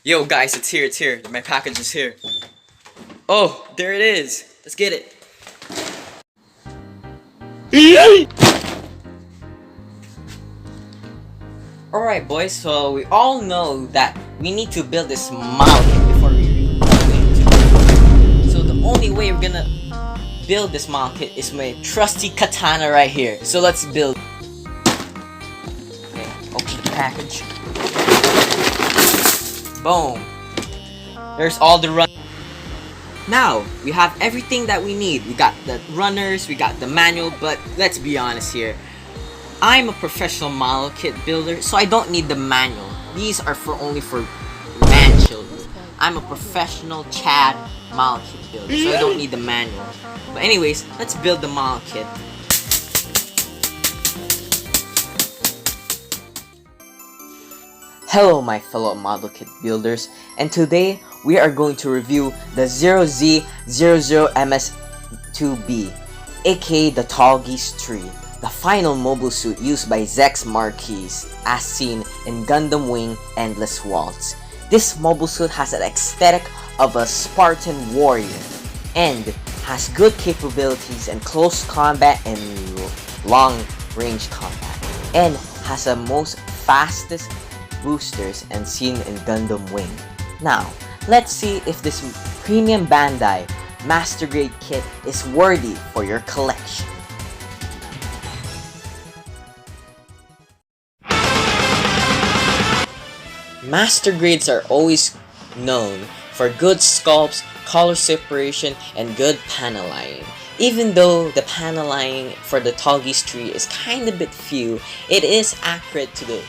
Yo guys, it's here. My package is here. Oh, there it is. Let's get it. Alright boys, so we all know that we need to build this model kit before we So the only way we're gonna build this model kit is my trusty katana right here. So let's build. Okay, open the package. Boom. There's all the run. Now, we have everything that we need. We got the runners, we got the manual, but let's be honest here. I'm a professional model kit builder, so I don't need the manual. These are only for man children. I'm a professional Chad model kit builder, so I don't need the manual. But anyways, let's build the model kit. Hello my fellow model kit builders, and today we are going to review the 0Z00MS2B, aka the Tallgeese tree, the final mobile suit used by Zex Marquise as seen in Gundam Wing Endless Waltz. This mobile suit has an aesthetic of a Spartan warrior and has good capabilities in close combat and long range combat, and has the most fastest boosters and seen in Gundam Wing. Now, let's see if this premium Bandai master grade kit is worthy for your collection. Master grades are always known for good sculpts, color separation, and good paneling. Even though the paneling for the Tallgeese tree is kinda bit few, it is accurate to the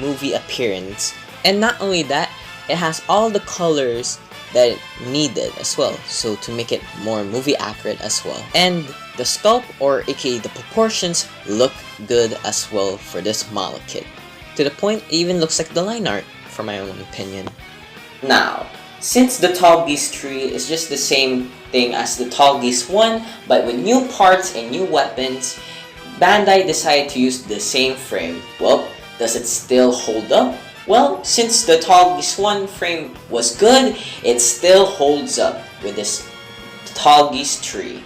movie appearance. And not only that, it has all the colors that it needed as well, so to make it more movie accurate as well. And the sculpt, or aka the proportions, look good as well for this model kit. To the point, it even looks like the line art, for my own opinion. Now, since the Tallgeese tree is just the same thing as the Tallgeese 1, but with new parts and new weapons, Bandai decided to use the same frame. Well, does it still hold up? Well, since the Tallgeese 1 frame was good, it still holds up with this Tallgeese tree.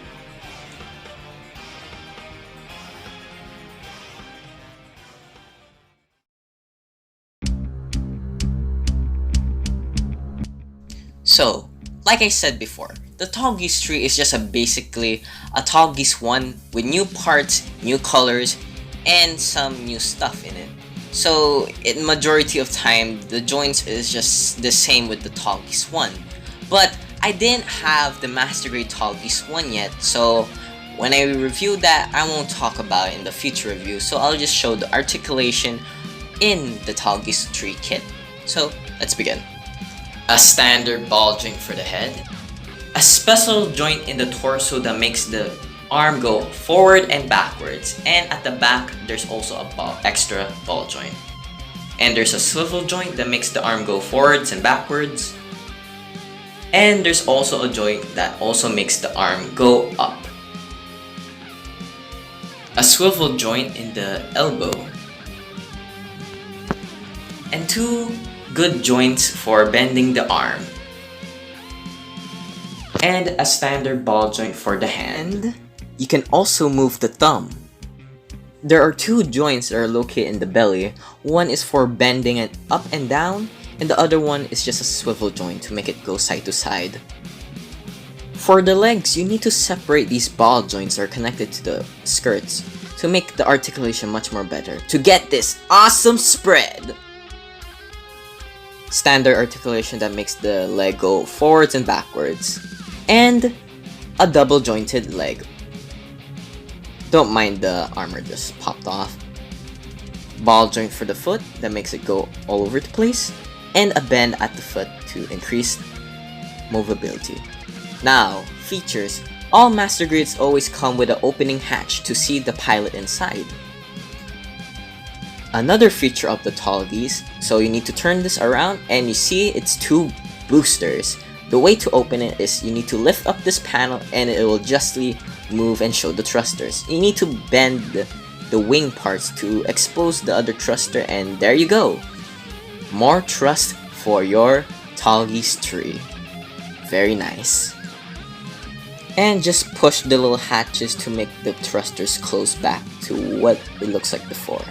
So, like I said before, the Tallgeese tree is just basically a Tallgeese 1 with new parts, new colors, and some new stuff in it. So, in majority of time, the joints is just the same with the Tallgeese 1. But I didn't have the master grade Tallgeese 1 yet, so when I review that, I won't talk about it in the future review, so I'll just show the articulation in the Tallgeese tree kit. So, let's begin. A standard ball joint for the head, a special joint in the torso that makes the arm go forward and backwards, and at the back there's also a extra ball joint, and there's a swivel joint that makes the arm go forwards and backwards, and there's also a joint that also makes the arm go up, a swivel joint in the elbow, and two good joints for bending the arm, and a standard ball joint for the hand. You can also move the thumb. There are two joints that are located in the belly. One is for bending it up and down, and the other one is just a swivel joint to make it go side to side. For the legs, you need to separate these ball joints that are connected to the skirts to make the articulation much more better, to get this awesome spread. Standard articulation that makes the leg go forwards and backwards, and a double jointed leg. Don't mind the armor just popped off. Ball joint for the foot that makes it go all over the place, and a bend at the foot to increase movability. Now, features. All master grades always come with an opening hatch to see the pilot inside. Another feature of the Tallgeese, so you need to turn this around and you see it's two boosters. The way to open it is you need to lift up this panel and it will justly move and show the thrusters. You need to bend the wing parts to expose the other thruster, and there you go. More thrust for your Tallgeese tree. Very nice. And just push the little hatches to make the thrusters close back to what it looks like before.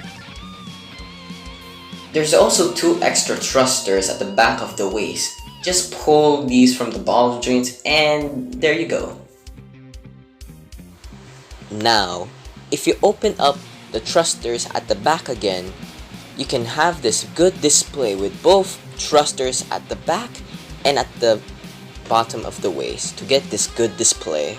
There's also 2 extra thrusters at the back of the waist. Just pull these from the ball joints and there you go. Now, if you open up the thrusters at the back again, you can have this good display with both thrusters at the back and at the bottom of the waist to get this good display.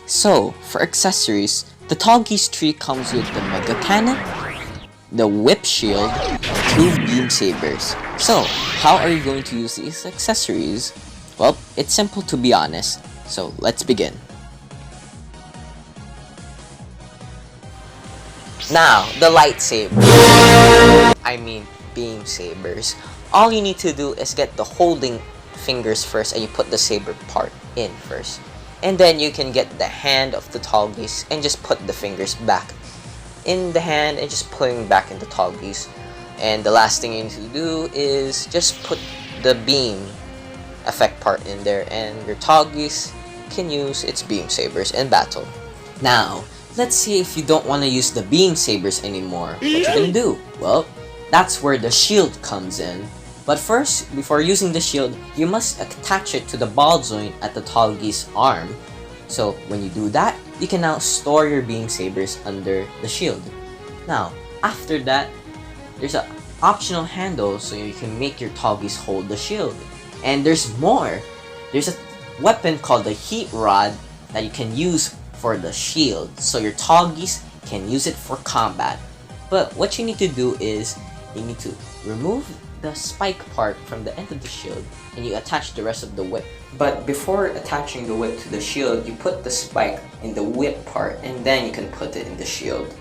So, for accessories, the Tallgeese tree comes with the Mega Cannon, the Whip Shield, and 2 Beam Sabers. So, how are you going to use these accessories? Well, it's simple to be honest, so let's begin. Now, the lightsaber. I mean, beam sabers. All you need to do is get the holding fingers first and you put the saber part in first. And then you can get the hand of the Tallgeese and just put the fingers back in the hand and just putting back in the Tallgeese. And the last thing you need to do is just put the beam effect part in there and your Tallgeese can use its beam sabers in battle. Now, let's see if you don't want to use the beam sabers anymore. What you gonna do? Well, that's where the shield comes in. But first, before using the shield, you must attach it to the ball joint at the Tallgeese arm. So when you do that, you can now store your beam sabers under the shield. Now, after that, there's an optional handle so you can make your Tallgeese hold the shield. And there's more. There's a weapon called the heat rod that you can use for the shield, so your Tallgeese can use it for combat. But what you need to do is you need to remove the spike part from the end of the shield and you attach the rest of the whip. But before attaching the whip to the shield, you put the spike in the whip part and then you can put it in the shield.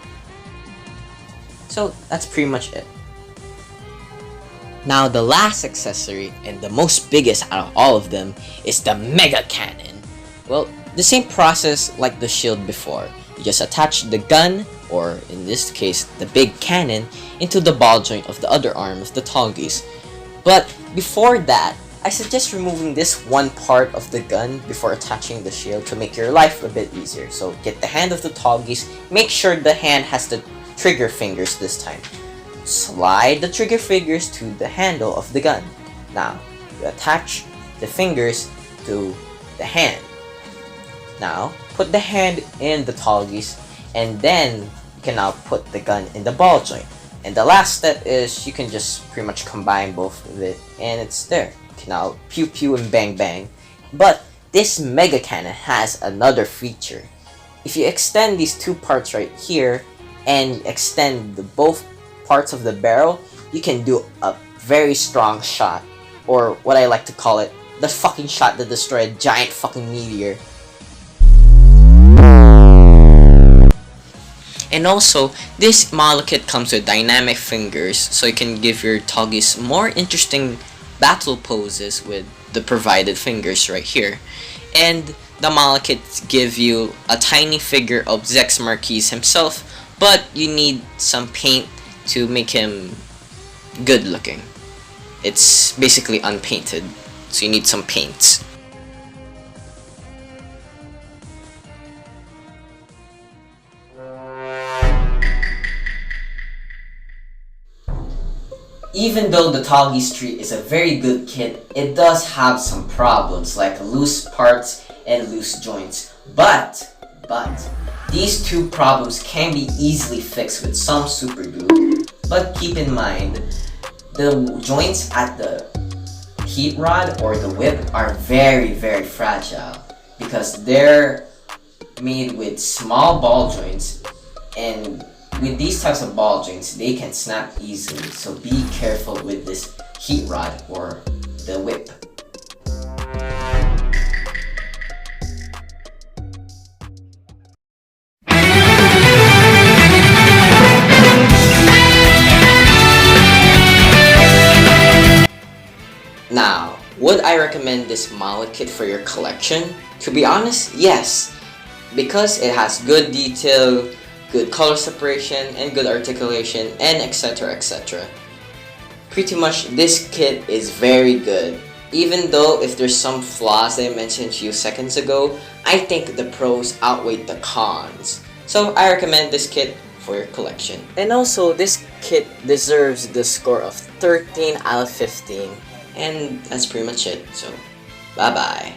So that's pretty much it. Now the last accessory and the most biggest out of all of them is the Mega Cannon. Well, the same process like the shield before. You just attach the gun, or in this case, the big cannon, into the ball joint of the other arm of the Tallgeese. But before that, I suggest removing this one part of the gun before attaching the shield to make your life a bit easier. So get the hand of the Tallgeese, make sure the hand has the trigger fingers this time. Slide the trigger fingers to the handle of the gun. Now, you attach the fingers to the hand. Now, put the hand in the Tallgeese, and then you can now put the gun in the ball joint. And the last step is you can just pretty much combine both of it, and it's there. You can now pew pew and bang bang. But this Mega Cannon has another feature. If you extend these 2 parts right here, and extend both parts of the barrel, you can do a very strong shot. Or what I like to call it, the fucking shot that destroyed a giant fucking meteor. And also, this model kit comes with dynamic fingers, so you can give your Tallgeese more interesting battle poses with the provided fingers right here. And the model kits give you a tiny figure of Zex Marquis himself, but you need some paint to make him good looking. It's basically unpainted, so you need some paints. Even though the Tallgeese tree is a very good kit, it does have some problems like loose parts and loose joints. But these 2 problems can be easily fixed with some super glue. But keep in mind, the joints at the heat rod or the whip are very fragile because they're made with small ball joints, and with these types of ball joints, they can snap easily, so be careful with this heat rod or the whip. Now, would I recommend this model kit for your collection? To be honest, yes. because it has good detail, good color separation, and good articulation, and etc, etc. Pretty much this kit is very good. Even though if there's some flaws that I mentioned a few seconds ago, I think the pros outweigh the cons. So I recommend this kit for your collection. And also, this kit deserves the score of 13 out of 15. And that's pretty much it. So, bye bye.